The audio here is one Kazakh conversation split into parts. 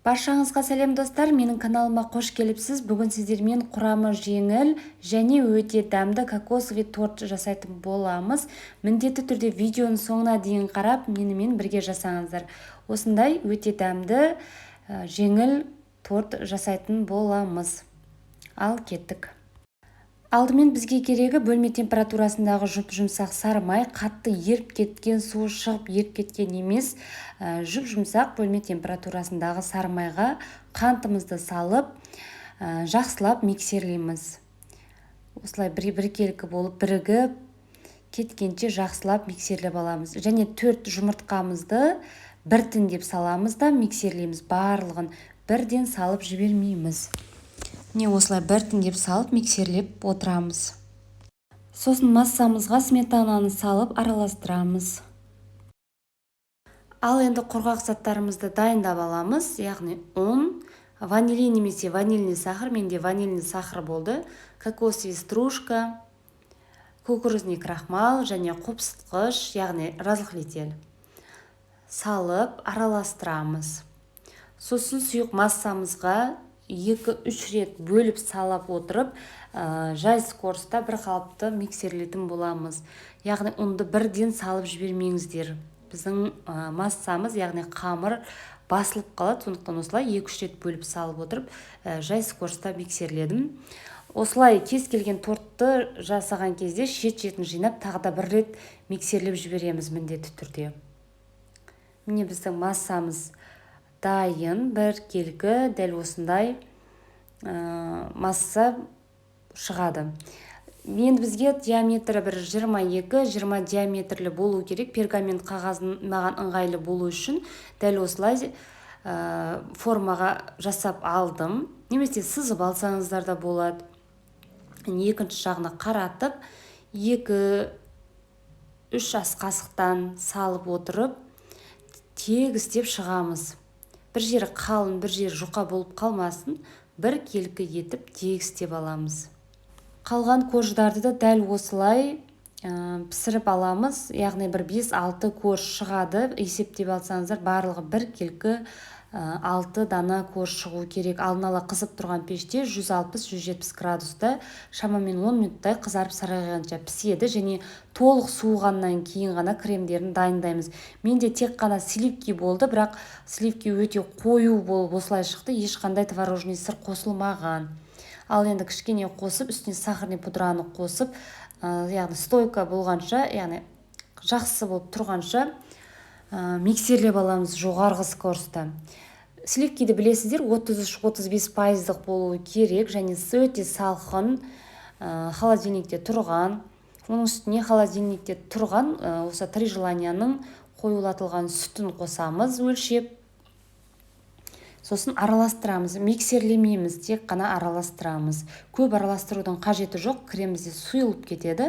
Баршаңызға сәлем достар, менің каналыма қош келіпсіз. Бүгін сіздермен құрамы жеңіл және өте дәмді кокосовый торт жасайтын боламыз. Міндетті түрде видеоның соңына дейін қарап, менімен бірге жасаңыздар. Осындай өте дәмді жеңіл торт жасайтын боламыз. Ал кеттік. Алдымен бізге керегі бөлме температурасындағы жұп-жұмсақ сары май, қатты еріп кеткен, суы шығып еріп кеткен емес, жұп-жұмсақ бөлме температурасындағы сары майға қантымызды салып, жақсылап миксерлейміз. Осылай біркелкі болып бірігіп кеткенше жақсылап миксерлеп аламыз. Және 4 жұмыртқамызды біртіндеп саламыз да миксерлейміз. Барлығын бірден салып жібермейміз. Не осылай біртіндеп салып миксерлеп отырамыз. Сосын массамызға сметананы салып араластырамыз. Ал енді құрғақ заттарымызды дайындап аламыз. Яғни ұн, ванилин немесе ванильный сахар, менде ванильный сахар болды, кокосовый стружка, кукурузный крахмал және қопсытқыш, яғни разрыхлитель салып араластырамыз. Сосын сұйық массамызға 2-3 рет бөліп салап отырып, жай скоростта бір қалыпты миксерлейтін боламыз. Яғни ұнды бірден салып жібермеңіздер. Біздің массамыз, яғни қамыр басылып қалады, сондықтан осылай 2-3 рет бөліп салып отырып, жай скоростта миксерледім. Осылай кез келген тортты жасаған кезде шет-шетін жинап, тағы да бір рет миксерлеп жібереміз міндетті түрде. Міне біздің массамыз дайын, біркелкі дәл осындай масса шығады. Енді бізге диаметрі бір 22-20 диаметрлі болу керек. Пергамент қағазын маған ыңғайлы болу үшін дәл осылай формаға жасап алдым. Немесе сызып алсаңыздар да болады. Екінші жағына қаратып, 2-3 ас қасықтан салып отырып, тегістеп шығамыз. Бір жері қалың, бір жері жұқа болып қалмасын, біркелкі етіп тегістеп аламыз. Қалған корждарды да дәл осылай пісіріп аламыз. Яғни бір 5-6 корж шығады. Есептеп алсаңыздар, барлығы біркелкі 6 дана корж шығу керек. Алдын ала қызып тұрған пеште 160-170 градуста шамамен 10 минуттай қызарып сарғайғанша піседі, және толық суығаннан кейін ғана кремдерін дайындаймыз. Менде тек қана сливки болды, бірақ сливки өте қою болып осылай шықты, ешқандай творожный сыр қосылмаған. Ал енді кішкене қосып, үстіне сахарный пудраны қосып, яғни стойка болғанша, яғни жақсы болып тұрғанша миксерлеп аламыз жоғарғы скоростта. Сливкиді білесіздер, 33-35% болуы керек, және өте салқын, холодильникте тұрған. Оның үстіне холодильникте тұрған осы 3 желанияның қоюлатылған сүтін қосамыз өлшеп. Сосын араластырамыз, миксерлемейміз, тек қана араластырамыз. Көп араластырудың қажеті жоқ, крем бізде сұйылып кетеді.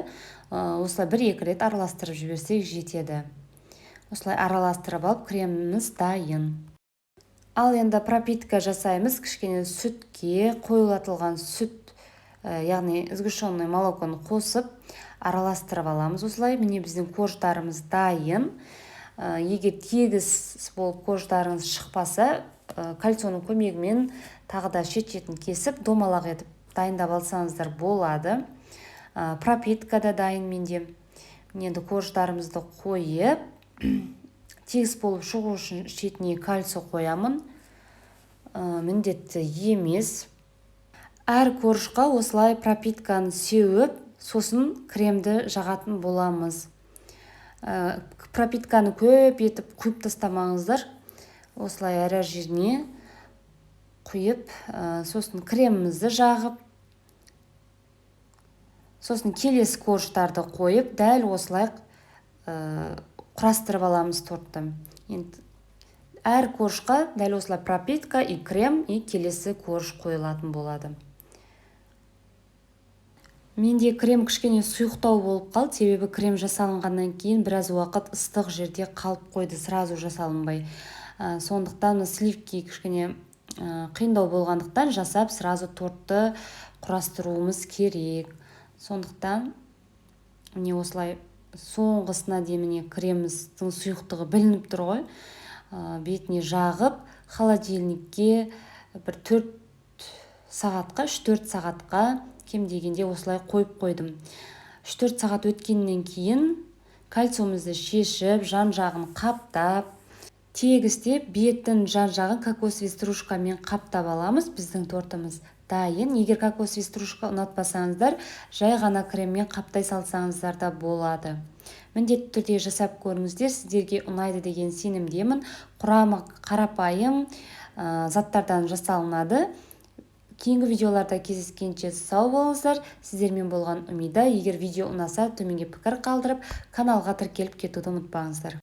Осылай 1-2 рет араластырып жіберсек жетеді. Осылай араластырып алып, креміміз дайын. Ал енді пропитка жасаймыз. Кішкене сүтке қоюлатылған сүт, яғни сгущенный молоконы қосып араластырып аламыз. Осылай міне біздің корждарымыз дайын. Егер тегіс болып корждарыңыз шықпаса, кольцоның көмегімен тағы да шет-шетін кесіп, домалақ етіп дайындап алсаңыздар болады. Пропитка да дайын менде. Енді корждарымызды қойып, тегіс болып шығу үшін шетіне кальций қоямын. Міндетті емес. Әр коржға осылай пропитканы сеуіп, сосын кремді жағатын боламыз. Пропитканы көп етіп құйып тастамаңыздар. Осылай әр жеріне құйып, сосын кремімізді жағып, сосын келесі корждарды қойып, дәл осылай құрастырып аламыз тортты. Әр коржға дәл осылай пропитка и крем и келесі корж қойылатын болады. Менде крем кішкене сұйықтау болып қалды, себебі крем жасалынғаннан кейін біраз уақыт ыстық жерде қалып қойды, сразу жасалынбай. Сондықтан сливки кішкене қиындау болғандықтан жасап сразу тортты құрастыруымыз керек. Сондықтан міне осылай соңғысына дейін креміміздің сұйықтығы білініп тұр ғой. Бетіне жағып, холодильникке бір 4 сағатқа 3-4 сағатқа кем дегенде осылай қойып қойдым. 3-4 сағат өткеннен кейін кальцияумызды шешіп, жан-жағын қаптап, тегістеп, бетін жан-жағын кокосовый стружкамен қаптап аламыз. Біздің тортымыз дайын. Егер кокосовый стружка ұнатпасаңыздар, жай ғана креммен қаптай салсаңыздар да болады. Міндетті түрде жасап көріңіздер, сіздерге ұнайды деген сенімдемін. Құрамы қарапайым заттардан жасалынады. Кейінгі видеоларда кездескенше сау болыңыздар. Сіздермен болған Умида. Егер видео ұнаса, төменге пікір қалдырып, каналға тіркеліп кетуді ұмытпаңыздар.